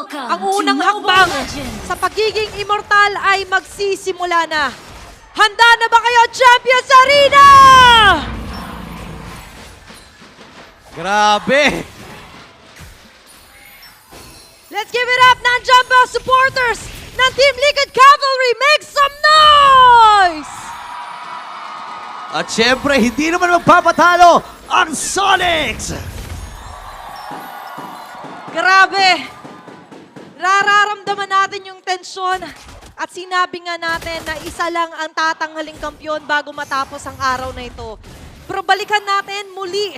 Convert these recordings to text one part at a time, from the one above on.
Ang unang hakbang sa pagiging immortal ay magsisimula na. Handa na ba kayo, Champions Arena? Grabe! Let's give it up, nandiyan ba supporters ng Team Liquid Cavalry? Make some noise! At syempre, hindi naman magpapatalo ang Sonics! Grabe! Nararamdaman natin yung tensyon at sinabi nga natin na isa lang ang tatanghaling kampiyon bago matapos ang araw na ito. Pero balikan natin muli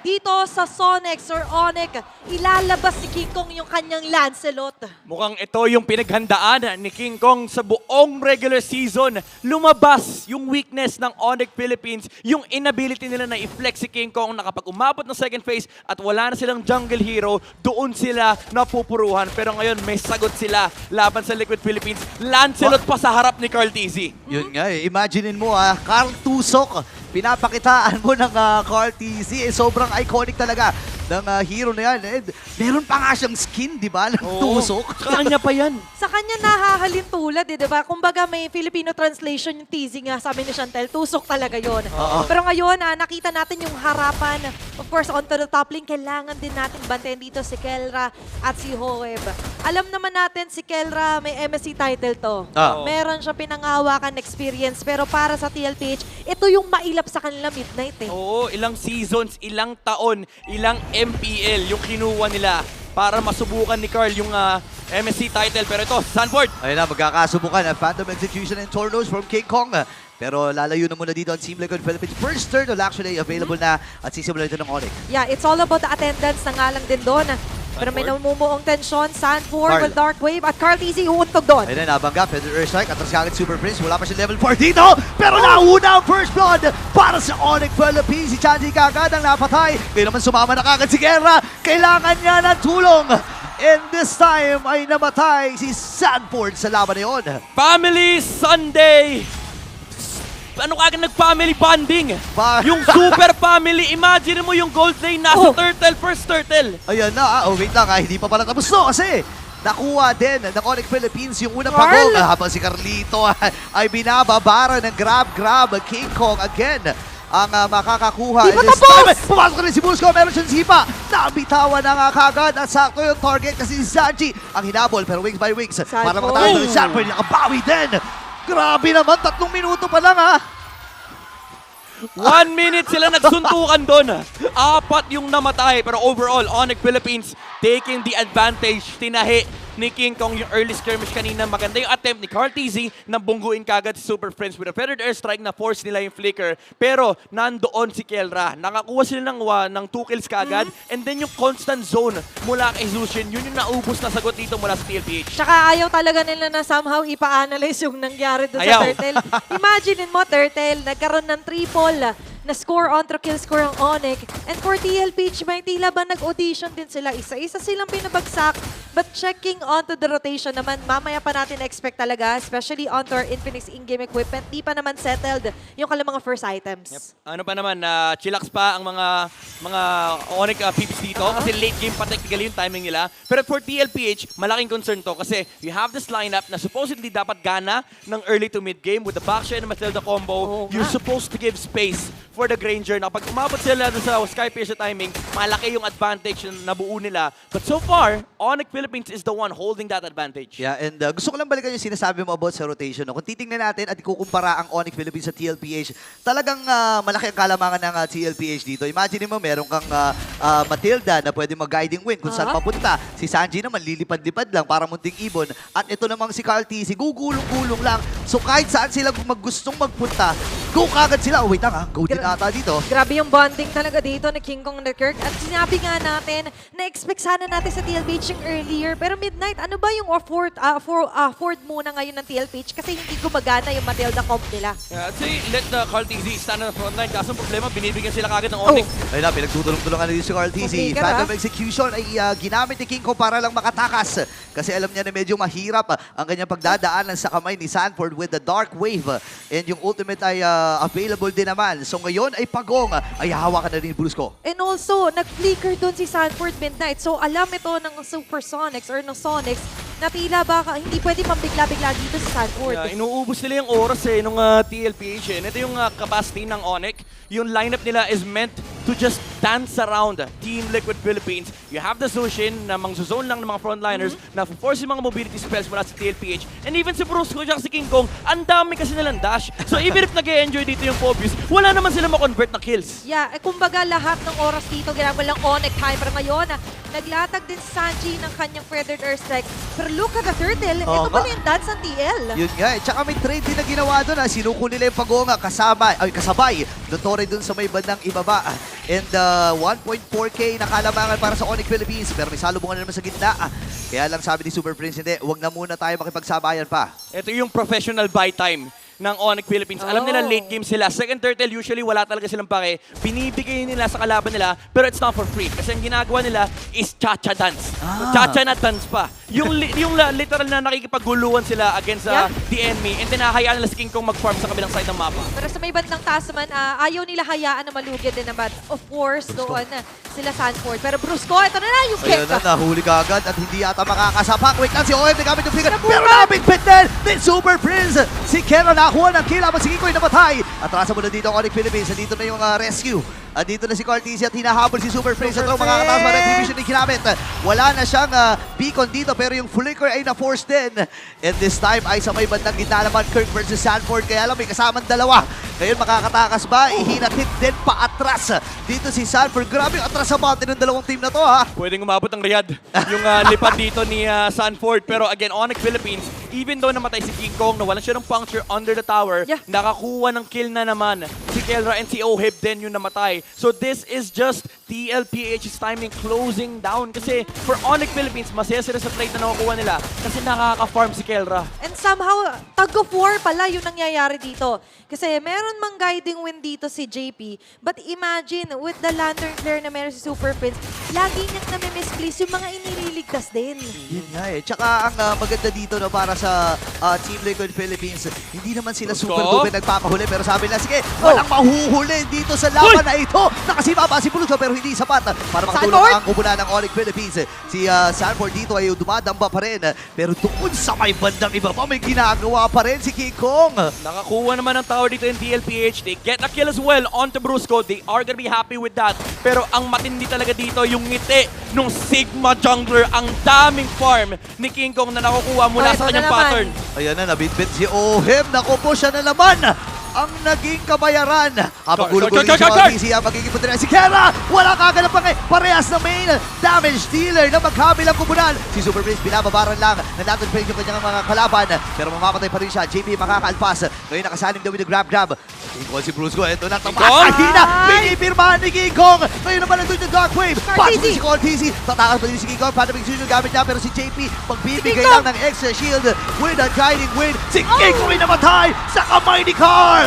dito sa Sonics or Onyx, ilalabas si King Kong yung kanyang Lancelot. Mukhang ito yung pinaghandaan ni King Kong sa buong regular season. Lumabas yung weakness ng Onyx Philippines, yung inability nila na i-flex si King Kong na kapag umabot ng second phase at wala na silang jungle hero, doon sila napupuruhan. Pero ngayon may sagot sila laban sa Liquid Philippines. Lancelot pa sa harap ni Carl TZ. Yun nga eh, imaginein mo Carl Tusok, pinapakitaan mo ng Carl TZ. Sobrang iconic talaga ng hero na yan. Meron pa nga siyang skin, di ba? Ng Tusok. Kanya pa yan. Sa kanya nahahalin tulad di ba? Kumbaga may Filipino translation yung teasing nga, sabi ni Chantel, tusok talaga yon. Pero ngayon, nakita natin yung harapan. Of course, onto the top lane, kailangan din natin bantayan dito si Kelra at si Hoeb. Alam naman natin si Kelra, may MSC title to. Meron siya pinangahawakan experience, pero para sa TLPH, ito yung mailap sa kanila Midnight eh. Oo, ilang seasons, ilang taon, ilang MPL yung kinuha nila para masubukan ni Carl yung MSC title. Pero ito, Sanford. Ayun na, magkakasubukan. Phantom Execution and Tornos from King Kong. Pero lalayo na muna dito ang Team Liquid Philippines. First turn will actually available na at sisimula ito ng Onyx. Yeah, it's all about the attendance na nga lang din doon. Pero may namumuong tensyon, Sanford with Dark Wave at Carl TZ uuntog doon. Ayun na, nabangga, Feather Airstrike, atras kagad Super Prince. Wala pa siya level 4 dito, pero nauna ang first blood para sa Onyx Philippines. Si Chanji kagad ang napatay. Kaya naman sumama na kagad si Guerra. Kailangan niya ng tulong. And this time ay namatay si Sanford sa laban na yun. Family Sunday! Ano kagad nag-family bonding? Yung super family, imagine mo yung gold lane nasa turtle, first turtle. Ayan na, wait lang hindi pa pala tapos no kasi nakuha din ng Onyx Philippines yung unang pagong habang si Carlito ay binababara ng grab King Kong again ang makakakuha. Di pa tapos! Pumasok na rin si Busco, meron siyang sipa. Nabitawan na nga kagad at sakto yung target kasi si Sanji ang hinabol pero wings by wings para makatakas ng Sanford. Nakabawi din. Grabe naman, 3 minuto pa lang 1 minute sila nagsuntukan doon. 4 yung namatay. Pero overall, Onyx Philippines taking the advantage. Tinahi ni King Kong yung early skirmish kanina. Maganda yung attempt ni Carl TZ na bungguin kagad si Super Prince with a feathered airstrike na force nila yung flicker. Pero nandoon si Kelra. Nakakuha sila ng 2 kills kagad. And then yung constant zone mula kay Zushin, yun yung naubos na sagot dito mula sa TLPH. Tsaka ayaw talaga nila na somehow ipa-analyze yung nangyari doon sa Turtle. Imaginein mo, Turtle, nagkaroon ng triple na score on to kill score ang Onyx. And for TLPH, may tila ba nag-audition din sila. Isa-isa silang pinabagsak. But checking onto the rotation naman, mamaya pa natin expect talaga, especially onto our Infinix in-game equipment, di pa naman settled yung kanilang mga first items. Yep. Ano pa naman, chillax pa ang mga Onyx peeps dito kasi late game pa technically yung timing nila. Pero for TLPH, malaking concern to kasi you have this lineup na supposedly dapat gana ng early to mid game with the Baksha and Matilda combo. You're supposed to give space for the Granger na kapag umabot sila sa Skypiercer timing, malaki yung advantage na nabuo nila. But so far, Onyx Philippines is the one holding that advantage. Yeah, and gusto ko lang balikan yung sinasabi mo about sa rotation. No? Kung titingnan natin at ikukumpara ang Onyx Philippines sa TLPH, talagang malaki ang kalamangan ng TLPH dito. Imagine mo, meron kang Matilda na pwede mag-guiding wind kung saan papunta. Si Sanji naman lilipad-lipad lang para munting ibon. At ito namang si Carl TZ, gugulong-gulong lang. So kahit saan sila gustong magpunta, go kagad sila. Oh, wait lang go din ata dito. Grabe yung bonding talaga dito ni King Kong and Kirk. At sinabi nga natin, na-expect sana natin sa TLPH yung earlier. Pero Midnight, ano ba yung afford muna ngayon ng TLPH? Kasi hindi gumagana yung Matilda comp nila. Yeah, I'd say let the Carl TZ stand on the front line. Kaso problema, binibigyan sila kagad ng Onyx. Ayun na, pinagtutulong-tulungan na dito si Carl TZ. Phantom Execution ay ginamit ni King Kong para lang makatakas. Kasi alam niya na medyo mahirap ang kanyang pagdadaanan sa kamay ni Sanford with the Dark Wave. And yung ultimate ay available din naman. So ngayon ay pagong. Ay hawakan na rin Brusco. And also, nag-flicker doon si Sanford Midnight. So alam ito ng Super Son Supersonics or ng Sonics na tila baka hindi pwede pambigla-bigla dito sa Sanford. Yeah, inuubos nila yung oras nung TLPH. Ito yung capacity ng Onyx. Yung lineup nila is meant to just dance around Team Liquid Philippines. You have the Zushin na mangzuzone lang ng mga frontliners na force yung mga mobility spells mula sa TLPH. And even si Brusco at si King Kong, ang dami kasi nilang dash. So even if nag-e-enjoy dito yung Phobius, wala naman sila ma-convert na kills. Yeah, kumbaga lahat ng oras dito ginagawa lang Onyx time. Pero ngayon, naglatag din si Sanji ng kanyang Feathered Airstrike. Pero look at the turtle. Oo Ito pala nga. yung dance ng TL. Yun nga eh. Tsaka may trade din na ginawa doon. Sinuko nila yung Pagonga kasabay. Dotore doon sa may bandang ibaba. And 1.4k na kalamangan para sa Onyx Philippines. Pero may salubungan na naman sa gitna. Kaya lang sabi ni Super Prince, hindi, huwag na muna tayo makipagsabayan pa. Ito yung professional buy time ng Onyx Philippines. Alam nila late game sila. Second turtle, usually wala talaga silang pake. Binibigay nila sa kalaban nila, pero it's not for free. Kasi ang ginagawa nila is cha-cha dance. Cha-cha na dance pa. Yung literal na nakikipaguluhan sila against the enemy, and then hahayaan nila si King Kong mag-farm sa kabilang side ng mapa. Pero sa may bandang taas naman, ayaw nila hayaan na malugid din naman. Of course, doon sila Sanford. Pero Brusco, ito na yung kick. Ayun na, nahuli ka agad at hindi yata makakasapak. Wait lang si OM, nagamit yung flicker. Pero nabigpit din ni Super Prince. Si Kera nakakuha ng kill habang si Kikoy namatay. Atrasa mo na dito ang Onyx Philippines. Dito na yung rescue. Dito na si Cartesi at hinahabol si Super Prince. At makakataas pa retribution ni kinamit. Wala na siyang beacon dito pero yung flicker ay na-force din. And this time ay sa may bandang gitna naman Kirk versus Sanford. Kaya lang may kasamang dalawa. Ngayon makakatakas ba? Ihinatid din paatras. Dito si Sanford. Grabe yung atras sa mountain ng dalawang team na to ha. Pwedeng umabot ng Riyadh yung lipad dito ni Sanford. Pero again, Onyx Philippines, even though namatay si King Kong, nawalan siya ng puncture under the tower, nakakuha ng kill na naman si Kelra and si Ohib din yung namatay. So this is just TLPH's timing closing down. Kasi for Onyx Philippines, masaya sila sa trade na nakukuha nila kasi nakaka-farm si Kelra. And somehow, tug of war pala yung nangyayari dito. Kasi meron mang guiding win dito si JP. But imagine, with the Lantern Flare na meron si Super Prince, lagi niyang nami-misplace yung mga inililigtas din. Yun nga eh. Tsaka ang maganda dito no, para sa Team Liquid Philippines, hindi naman sila Brusco. super duper nagpapahuli. Pero sabi na, sige, walang mahuhuli dito sa laban na ito. Nakasipa pa si Brusco pero hindi sapat para makatulong ang kubunan ng Onyx Philippines. Si Sanford dito ay dumadamba pa rin. Pero doon sa may bandang iba pa, may ginagawa pa rin si King Kong. Nakakuha naman ng tower dito yung TLPH. They get a kill as well onto Brusco. They are gonna be happy with that. Pero ang matindi talaga dito, yung ngiti nung Sigma Jungler. Ang daming farm ni King Kong na nakukuha mula sa kanyang pattern. Ayan na, nabitbit si Ohim. Naku po siya na naman. Ang naging kabayaran. Habang gulo-gulo si Cartesi, ang magiging punta si Kera. Wala kaganap pa parehas na main damage dealer na magkabilang kubunan. Si Super Prince binababaran lang. Nanatod pa rin yung kanyang mga kalaban. Pero mamamatay pa rin siya. JP makakaalpas. Ngayon nakasaling daw yung grab. King Kong si Brusco. Ito na tapas. Ahina! Pinipirmahan ni King Kong. Ngayon naman nandun yung Dark Wave. Pasok si Cartesi. Tatakas pa din si King Kong. Paano yung gamit niya. Pero si JP magbibigay lang ng extra shield with a guiding wind. Si King Kong ay namatay sa kamay ni Carl.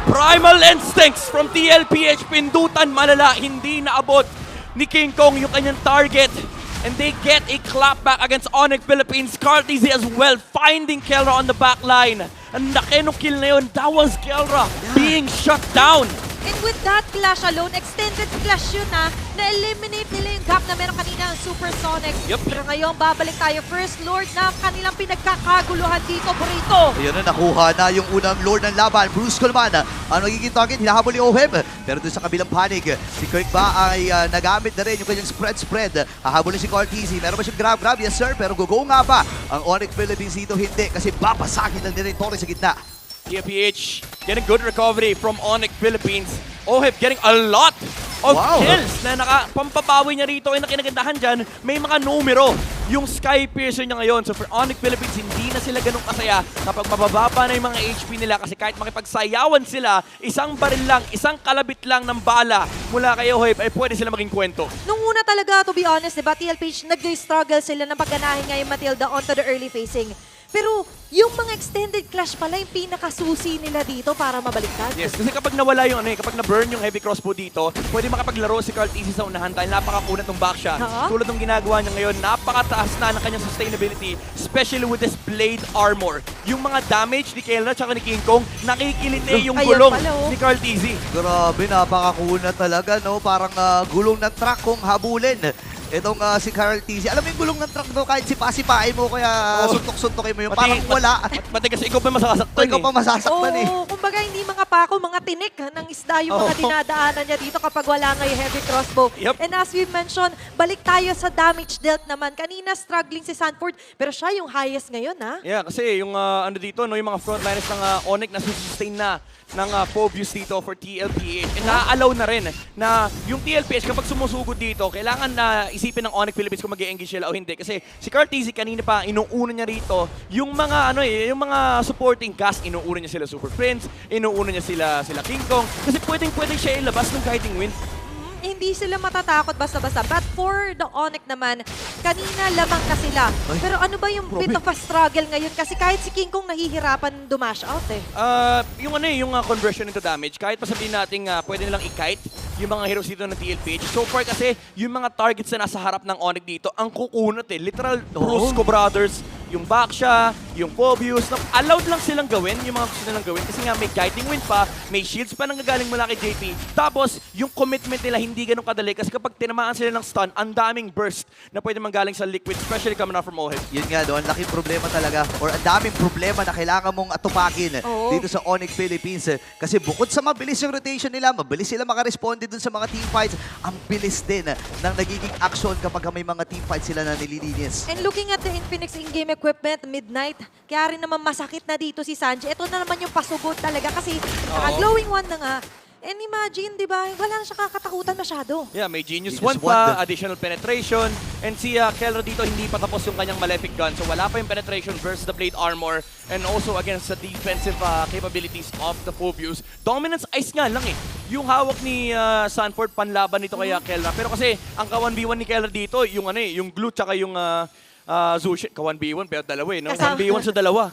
Primal Instincts from TLPH. Pindutan malala. Hindi naabot ni King Kong yung kanyang target. And they get a clapback against Onyx Philippines. Cartesi as well, finding Kelra on the back line. Ang laki nung kill na yun. That was Kelra being shut down. And with that clash alone, extended clash yun na-eliminate nila yung gap na meron kanina ang Supersonics. Yep. Pero ngayon, babalik tayo. First Lord na kanilang pinagkakaguluhan dito, Burrito. Ayan na, nakuha na yung unang Lord ng laban. Brusco naman. Ang magiging target, hinahabol ni Ohim. Pero doon sa kabilang panig, si Kirk ba ay nagamit na rin yung kanyang spread. Hahabol si Cartesi. Meron ba siyang grab? Yes sir, pero go nga ba? Ang Onyx Philippines dito hindi kasi babasagin lang din yung Torre sa gitna. TLPH getting good recovery from Onyx Philippines. Ohib getting a lot of kills na pampapawi niya rito ay nakinagandahan dyan. May mga numero yung Sky Piercer niya ngayon. So for Onyx Philippines, hindi na sila ganun kasaya kapag mabababa na yung mga HP nila kasi kahit makipagsayawan sila, isang baril lang, isang kalabit lang ng bala mula kay Ohib ay pwede sila maging kwento. Nung una talaga, to be honest, diba, TLPH, nag-struggle sila na pagganahin nga yung Matilda onto the early facing. Pero yung mga extended clash pala yung pinakasusi nila dito para mabaliktad. Yes, kasi kapag nawala yung kapag na-burn yung heavy crossbow dito, pwede makapaglaro si Cartesi sa unahan dahil napakakunat ng backshot. Tulad ng ginagawa niya ngayon, napakataas na ng kanyang sustainability, especially with this blade armor. Yung mga damage ni Kelra at ni King Kong, nakikilite yung gulong ni Cartesi. Grabe, napakakunat talaga, no? Parang gulong ng truck kung habulin Itong si Carl TZ. Alam mo yung gulong ng truck daw, kahit sipa-sipain mo, kaya suntok-suntokin mo yung parang wala. Pati kasi ikaw pa masasaktan Ikaw pa masasaktan eh. Oo, kumbaga hindi mga pako, mga tinik ng isda yung mga Oo. dinadaanan niya dito kapag wala nga yung heavy crossbow. Yep. And as we mentioned, balik tayo sa damage dealt naman. Kanina struggling si Sanford, pero siya yung highest ngayon, ha? Yeah, kasi yung ano dito, no, yung mga frontliners ng Onyx na sustain na ng Phobius dito for TLPH. And na-allow na rin na yung TLPH kapag sumusugod dito, kailangan na isipin ng Onyx Philippines kung mag-e-engage sila o hindi. Kasi si Carl TZ kanina pa, inuuna niya rito yung mga yung mga supporting cast, inuuna niya sila Super Prince, inuuna niya sila King Kong. Kasi pwedeng siya ilabas ng Guiding Wind. Hindi sila matatakot basta-basta. But for the Onyx naman, kanina lamang na sila. Pero ano ba yung bit of a struggle ngayon? Kasi kahit si King Kong nahihirapan dumash out eh. Yung conversion into damage, kahit pa sabihin natin pwede nilang i-kite yung mga heroes dito ng TLPH. So far kasi, yung mga targets na nasa harap ng Onyx dito, ang kukunat eh. Literal, Brusco Brothers, yung Baksha, yung Phobius, allowed lang silang gawin yung mga gusto nilang gawin kasi nga may Guiding Wind pa, may shields pa nanggagaling mula kay JP. Tapos, yung commitment nila hindi ganun kadali kasi kapag tinamaan sila ng stun, ang daming burst na pwede manggaling sa Liquid, especially coming out from Oheb. Yun nga doon, laking problema talaga or ang daming problema na kailangan mong atupakin Oo. dito sa Onyx Philippines. Kasi bukod sa mabilis yung rotation nila, mabilis sila makaresponde dun sa mga team fights, ang bilis din ng nagiging action kapag may mga team fights sila na nililinis. And looking at the Infinix in-game equipment, Midnight, kaya rin naman masakit na dito si Sanji. Ito na naman yung pasugod talaga kasi naka-glowing one na nga. And imagine, di ba, wala na siya kakatakutan masyado. Yeah, may Genius Genius 1 pa, Wand. additional penetration, and si Kelra dito hindi pa tapos yung kanyang Malefic Gun, so wala pa yung penetration versus the Blade Armor, and also against the defensive capabilities of the Phobius. Dominance Ice nga lang eh. Yung hawak ni Sanford panlaban nito kay Kelra, pero kasi ang ka-1v1 ni Kelra dito, yung yung glue tsaka yung Zushi, ka-1v1 pero dalawa eh, no? Kasama. 1v1 sa dalawa.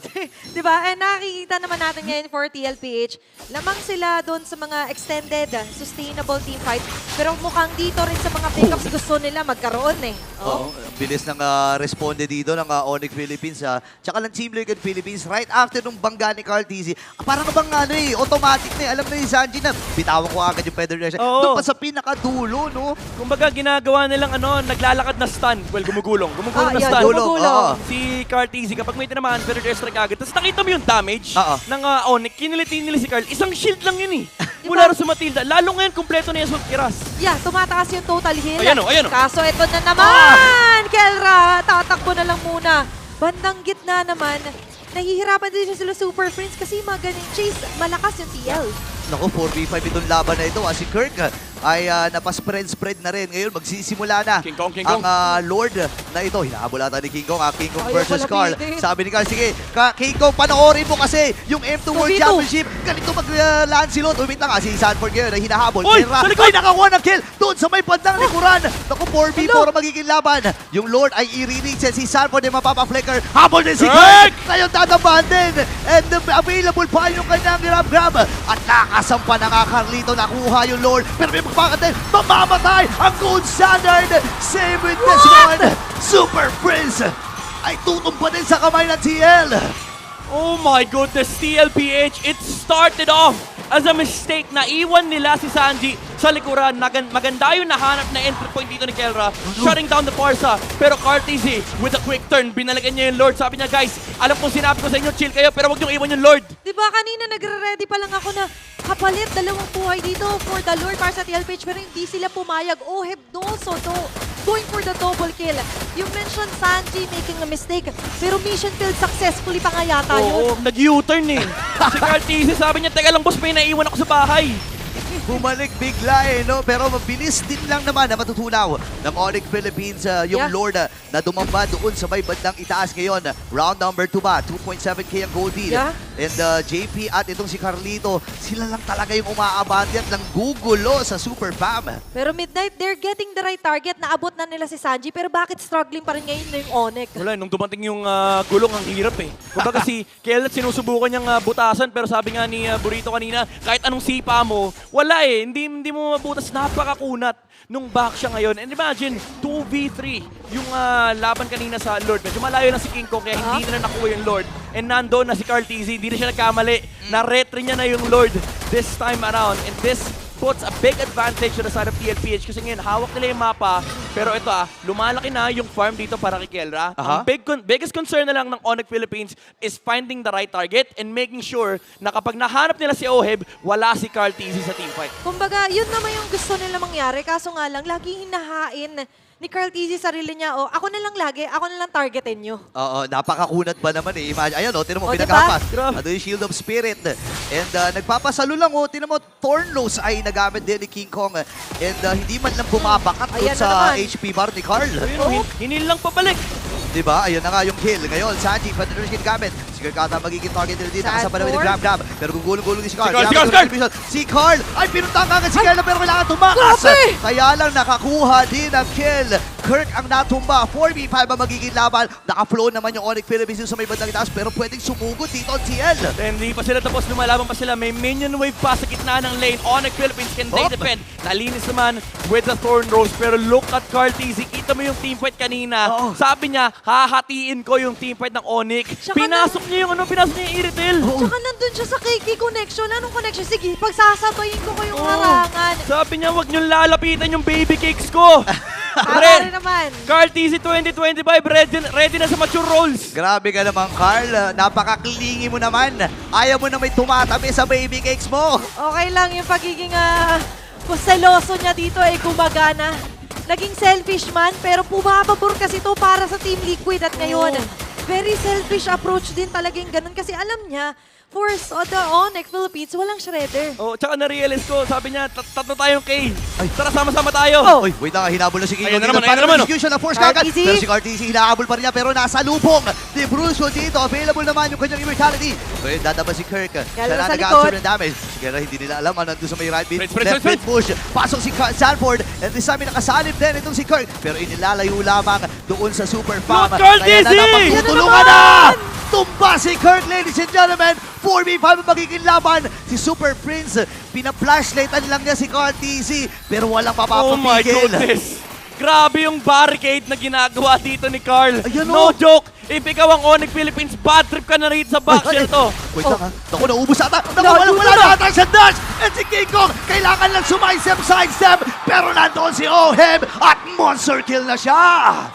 Di ba? And nakikita naman natin ngayon for TLPH, lamang sila doon sa mga extended, sustainable team fight. Pero mukhang dito rin sa mga pickups gusto nila magkaroon eh. Oo, ang bilis ng responde dito ng Onyx Philippines. Tsaka ng Team Liquid Philippines, right after nung bangga ni Carl TZ, parang bang automatic na eh. Alam na ni Sanji na, bitawan ko agad yung Feather Nation. Oo. Doon pa sa pinakadulo, no? Kumbaga ginagawa nilang naglalakad na stun. Well, gumugulong na yan, stun. gumugulong. Oo. Si Carl TZ, kapag may tinamaan, pero airstrike agad. Tapos nakita mo yung damage Oo. ng Onyx. Kiniliti-nili si Carl. Isang shield lang yun eh. Mula rin sa Matilda. Lalo ngayon, kumpleto na yung Assault Kiras. Yeah, tumataas yung total heal. Ayan o, ayan o. Kaso ito na naman, Kelra, tatakbo na lang muna. Bandang gitna naman, nahihirapan din sila Super Prince kasi magaling chase, malakas yung TL. Naku, 4v5 itong laban na ito. Si Kirk ay napaspread-spread na rin. Ngayon, magsisimula na King Kong. ang Lord na ito. Hinahabol ata ni King Kong. King Kong Ayaw versus Carl. palapitin. Sabi ni Carl, sige, King Kong, panoorin mo kasi yung M2 World 2v2. Championship. Ganito mag-Lancelot. Umit na nga si Sanford ngayon na hinahabol. Oy, Kera, sa likod! ay, nakakuha ng kill doon sa may bandang likuran. Naku, 4v4 ang magiging laban. Yung Lord ay i-reach si Sanford ay mapapa-flicker. Habol din si Kirk! Ngayon tatamaan din. And available pa yung kanyang grab. At nakasampa na nga Carlito. Nakuha yung Lord. Pero may magpakatay. Mamamatay ang gold standard. Same with this one. Super Prince ay tutumpa din sa kamay ng TL. Oh my goodness, TLPH, it started off as a mistake. Naiwan nila si Sanji sa likuran. Maganda yung nahanap na entry point dito ni Kelra. Shutting down the Parsa. Pero Carl TZ with a quick turn, binalikan niya yung Lord. Sabi niya, guys, alam kong sinabi ko sa inyo, chill kayo, pero wag niyong iwan yung Lord. Di ba kanina nagre-ready pa lang ako na kapalit dalawang buhay dito for the Lord para sa TLPH pero hindi sila pumayag. Oh, Hebdoso going for the double kill. You mentioned Sanji making a mistake pero mission failed successfully pa nga yata Oo, yun. nag-U-turn eh. Si Carl TZ sabi niya, teka lang boss, may naiwan ako sa bahay. Bumalik bigla no? Pero mabilis din lang naman na matutunaw ng Onyx Philippines yung Yeah. Lord na dumamba doon sa may bandang itaas ngayon. Round number 2 ba? 2.7k ang gold lead. Yeah. And JP at itong si Carlito, sila lang talaga yung umaabante at gugulo sa Super Fam. Pero Midnight, they're getting the right target. Naabot na nila si Sanji pero bakit struggling pa rin ngayon na yung Onyx? Wala, nung dumating yung gulong, ang hirap eh. Kumbaga si Kellet sinusubukan niyang butasan, pero sabi nga ni Burrito kanina, kahit anong sipa mo, wala eh. Hindi mo mabutas, napakakunat nung back siya ngayon. And imagine, 2v3 yung laban kanina sa Lord. Medyo malayo na si King Kong, kaya hindi na nakuha yung Lord. And nandoon na si Carl TZ, hindi na siya nagkamali. Na-retry niya na yung Lord this time around. And this puts a big advantage to the side of TLPH kasi ngayon hawak nila yung mapa. Pero ito lumalaki na yung farm dito para kay Kelra. Ang biggest concern na lang ng Onyx Philippines is finding the right target and making sure na kapag nahanap nila si Oheb, wala si Carl TZ sa teamfight. Kumbaga, yun naman yung gusto nila mangyari. Kaso nga lang, lagi hinahain ni Carl TZ sarili niya, ako na lang lagi, ako na lang targetin nyo. Oo, napakakunat ba naman eh. Imagine, ayan tinan mo, Diba? pinagkapas. Grabe. Ano yung Shield of Spirit. And nagpapasalo lang tinan mo, Thornlose ay nagamit din ni King Kong. And hindi man lang bumabakat dun Ayan na sa naman. HP bar ni Carl. Ayun, hinil lang pabalik. Diba? Ayun na nga yung kill. Ngayon, Sanji, pwede rin gamit. Si Carl kata magiging target nila dito. Nakasama naman yung grab. Pero gugulong-gulong din si Carl. Si Carl! Ay, pinuntahan agad si Carl pero kailangan tumakas. Grabe! Kaya lang nakakuha din ang kill. Kirk ang natumba. 4v5 ang magiging laban. Naka-flow naman yung Onyx Philippines sa may bandang itaas pero pwedeng sumugod dito ang TL. And hindi pa sila tapos, lumalaban pa sila. May minion wave pa sa gitna ng lane. Onyx Philippines, can they defend? Nalinis naman with the Thorn Rose. Pero look at Carl TZ. Kita mo yung teamfight kanina. Sabi niya, hahatiin ko yung teamfight ng Onyx. Tsaka Pinasok niya yung Iritel. Tsaka nandun siya sa KK connection. Anong connection? Sige, pagsasabayin ko kayong harangan. Sabi niya, wag niyong lalapitan yung baby cakes ko. Tama rin naman. Carl TZ 2025, ready na sa mature roles. Grabe ka naman, Carl. Napaka-clingy mo naman. Ayaw mo na may tumatabi sa baby cakes mo. Okay lang yung pagiging seloso niya dito ay gumagana. Naging selfish man, pero pumapabor kasi to para sa Team Liquid at ngayon. Very selfish approach din talaga yung ganun kasi alam niya, for the Onyx Philippines, walang shredder. Oh, tsaka na-realize ko, sabi niya, tatlo tayong K. Tara, sama-sama tayo. Uy, wait lang, hinabol na si King. Ayun na naman, Execution na force Carl kagad. TZ. Pero si Carl TZ, hinahabol pa rin niya, pero nasa lupong. Di Brusco dito, available naman yung kanyang immortality. Pero dadaba si Kirk. Siya na sa nag-answer likod. ng damage. Siguro hindi nila alam, nandun sa may right mid. Spread. Left mid push. Pasok si Sanford. And this time, nakasalib din itong si Kirk. Pero inilalayo lamang doon sa super farm. Look, Carl Kaya na TZ! napagtutulungan Yan na na! naman! Tumba si Kirk, ladies and gentlemen. 4v5 ang magiging laban. Si Super Prince, pina-flashlightan lang niya si Carl TZ. Pero walang Oh my mapapapigil. goodness. Grabe yung barricade na ginagawa dito ni Carl. Ayan, No oh. joke. If ikaw ang Onyx Philippines, bad trip ka na rito sa backshell to. Wait lang ha. Naku, naubos ata. Naku, Wala wala na. na ata sa dash. And si King Kong, kailangan lang sidestep. Pero nandoon si Oheb at monster kill na siya.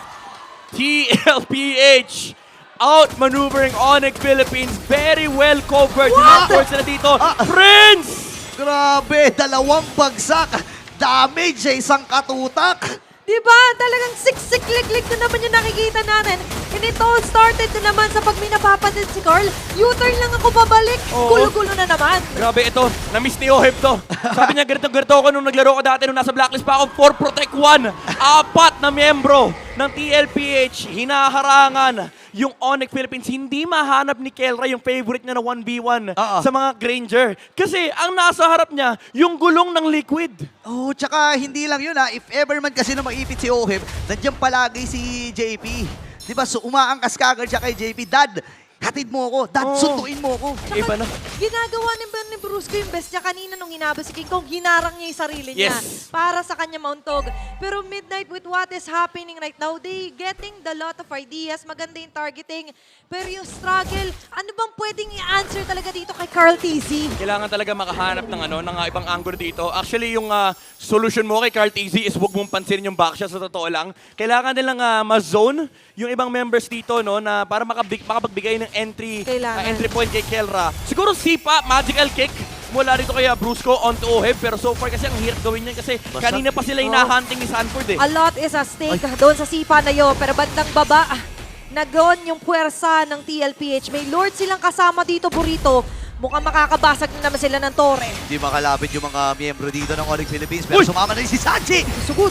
TLPH outmaneuvering Onyx Philippines. Very well covered. What? Yung force na dito. Prince! Grabe, dalawang bagsak. Damage sa isang katutak. Diba? Talagang siksik-lik-lik na naman yung nakikita natin. And it all started na naman sa pag may napapansin si Carl. U-turn lang ako pabalik. Oo. Gulo-gulo na naman. Grabe ito, na-miss ni Oheb to. Sabi niya, ganito ako nung naglaro ko dati nung nasa blacklist pa ako. 4 Protect 1. 4 na miyembro ng TLPH. Hinaharangan yung Onyx Philippines. Hindi mahanap ni Kelra yung favorite niya na 1v1 sa mga Granger. Kasi ang nasa harap niya, yung gulong ng Liquid. Oh, tsaka hindi lang yun ha. If ever man kasi na maipit si Oheb, nandiyan palagi si JP. Diba? So umaangkas ka agad siya kay JP. Dad, hatid mo ako. Dad, sunduin mo ako. Tsaka Iba na. ginagawa ni Brusco yung best niya. Kanina nung hinabas si King Kong, hinarang niya yung sarili niya Yes. para sa kanya mauntog. Pero Midnight, with what is happening right now, they getting the lot of ideas. Maganda yung targeting. Pero yung struggle, ano bang pwedeng i-answer talaga dito kay Carl TZ? Kailangan talaga makahanap ng ibang angle dito. Actually, yung solution mo kay Carl TZ is huwag mong pansinin yung backshot sa totoo lang. Kailangan nilang ma-zone yung ibang members dito no na para makapagbigay ng entry point kay Kelra. Siguro sipa, magical kick mula dito kay Brusco onto Oheb. Pero so far kasi ang hirap gawin yan kasi kanina pa sila hinahunting ni Sanford eh. A lot is at stake doon sa sipa na yun. Pero bandang baba, nag-on yung puwersa ng TLPH. May Lord silang kasama dito, Burrito. Mukhang makakabasag na naman sila ng tore. Hindi makalapit yung mga miyembro dito ng Onyx Philippines. Pero sumama na rin si Sanji. Sugot.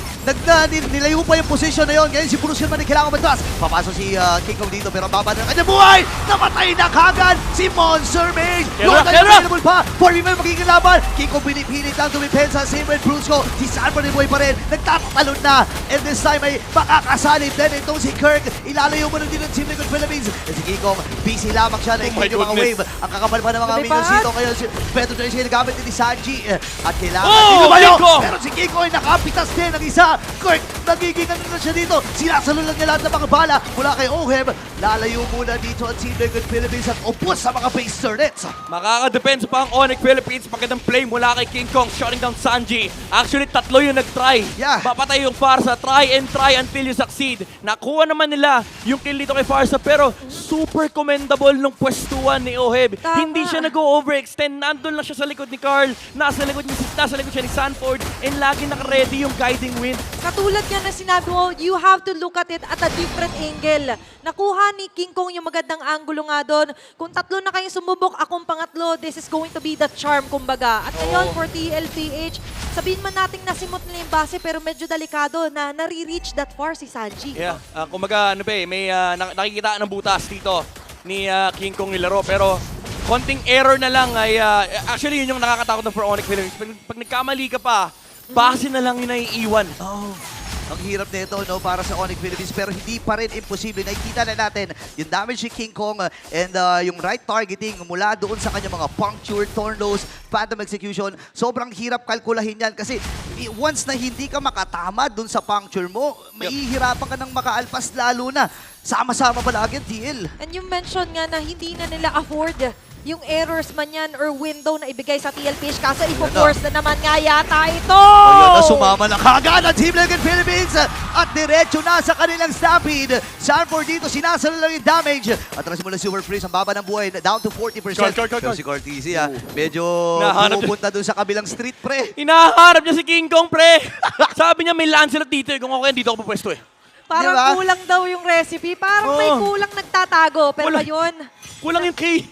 Nilayo pa yung position na yun. Ngayon si Bruce Herman kailangan matras. Papasok si King Kong dito pero baba na ng kanyang buhay. Namatay na kagad si Monster Mage. Lord na available pa. 4v5 magiging laban. King Kong pinipilit lang dumipensa. Same with Brusco. Si Sanford ay buhay pa rin. Nagtatalon na. And this time ay makakasalib din itong si Kirk. Ilalayo mo na din ng Team Liquid Philippines. And si King Kong busy lamang siya na yung mga wave. Ang kakapal pa ng mga minions dito. Ngayon si Pedro Tracy nagamit din ni Sanji. At kailangan Oh, inumayo. Kiko! Pero si Kiko ay nakapitas din ng isa. na. Kirk, nagiging ano na siya dito. Sinasalo lang niya lahat ng mga bala mula kay Oheb. Lalayo muna dito ang Team Liquid Philippines at upos sa mga base turrets. Makaka-defense pa ang Onyx Philippines. Magandang play mula kay King Kong, shutting down Sanji. Actually, 3 yung nag-try. Yeah. Mapatay yung Farsa. Try and try until you succeed. Nakuha naman nila yung kill dito kay Farsa, pero super commendable nung pwestuhan ni Oheb. Tama. Hindi siya nag-overextend. Nandun lang siya sa likod ni Carl. Nasa likod siya ni Sanford. And lagi naka-ready yung guiding wind. Katulad yan na sinabi mo, you have to look at it at a different angle. Nakuha ni King Kong yung magandang angulo nga doon. Kung 3 na kayong sumubok, akong pangatlo, this is going to be the charm, kumbaga. At ngayon, for TLPH, sabihin man nating nasimot nila yung base, pero medyo delikado na nare-reach that far si Sanji. Yeah, kumbaga ano pa may nakikita ng butas dito ni King Kong nilaro, pero konting error na lang ay actually yun yung nakakatakot na for Onyx Philippines. Pag nagkamali ka pa, base na lang yung naiiwan. Oh, ang hirap nito no para sa Onyx Philippines pero hindi pa rin imposible. Nakikita na natin yung damage ni King Kong and yung right targeting mula doon sa kanyang mga puncture, tornos, phantom execution. Sobrang hirap kalkulahin yan kasi once na hindi ka makatama doon sa puncture mo, mahihirapan ka ng makaalpas lalo na. Sama-sama palagi ang TL. And you mentioned nga na hindi na nila afford yung errors man yan or window na ibigay sa TLPH kaso ipo-force na naman nga yata ito! Ayun na, sumama na kagad ang Team Liquid Philippines at diretso na sa kanilang stampede. Sanford dito, sinasalo lang yung damage. At alas mula Super Freeze, ang baba ng buhay, down to 40%. Pero si Cortese, medyo Nahanap pumupunta dun sa kabilang street, pre. Hinaharap niya si King Kong, pre! Sabi niya may Lancelot dito kung okay, dito ako pupwesto eh. Parang Diba? kulang daw yung recipe. Parang may Oo. kulang nagtatago. Pero Kulang. ngayon, Kulang yung key.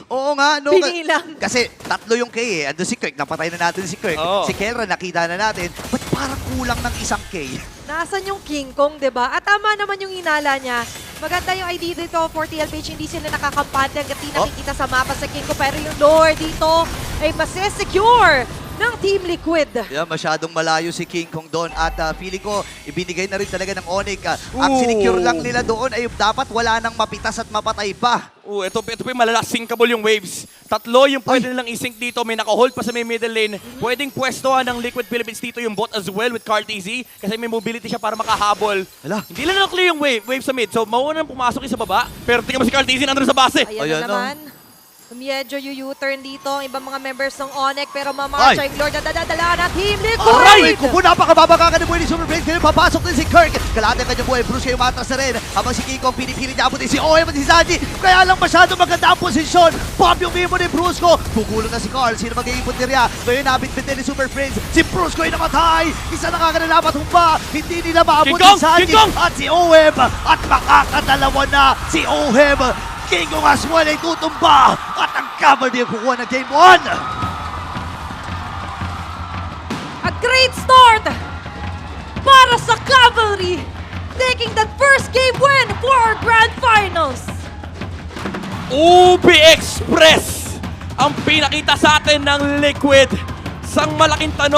Oo nga, no? Pinilang. Kasi 3 yung K eh. Ando si Kirk, napatay na natin si Kirk. Oo. Si Kelra, nakita na natin. Ba't parang kulang ng isang K? nasan yung King Kong, di ba? At tama naman yung hinala niya. Maganda yung ID dito for TLPH. Hindi sila nakakampante hanggat di nakikita sa mapa sa King Kong. Pero yung lore dito ay masesecure ng Team Liquid. Yeah, masyadong malayo si King Kong doon at feeling ko ibinigay na rin talaga ng Onyx. Ang sinecure lang nila doon ay dapat wala nang mapitas at mapatay pa. Ito pa yung malalasyncable yung waves. 3 yung pwede nilang isync dito. May naka-hold pa sa may middle lane. Pwedeng pwestohan ng Liquid Philippines dito yung bot as well with Cartese kasi may mobility siya para makahabol. Hala. Hindi lang na-clear yung wave sa mid. So, mauuna nang pumasok yung sa baba. Pero tingnan mo si Cartese nandun sa base. Ayan Ayan na na. naman. Medyo yung U-turn dito, ang ibang mga members ng Onyx, pero mamarcha yung Lord na dadadala na Team Liquid! Aray! Kupo, napakababa ka ni Super Brains. Kaya papasok din si Kirk. Kalahati ang kanyang buhay. Bruce kayo matras na rin. Habang si King Kong pinipili niya din si Oem at si Sanji. Kaya lang masyado maganda ang posisyon. Pop yung game ni Brusco. Gugulong na si Carl. Sino mag-iipon niya? Ngayon nabit-bit ni Super Brains. Si Brusco ay namatay. Isa na kakanalapat humba. Hindi nila maabot King Kong! si Sanji King Kong! at si Oem. At makakadalawa na si Oem. King Kong as well ay tutumba. At ang Cavalry ang kukuha ng Game 1. A great start para sa Cavalry, taking that first game win for our Grand Finals. UB Express ang pinakita sa atin ng Liquid. Sang malaking tanong,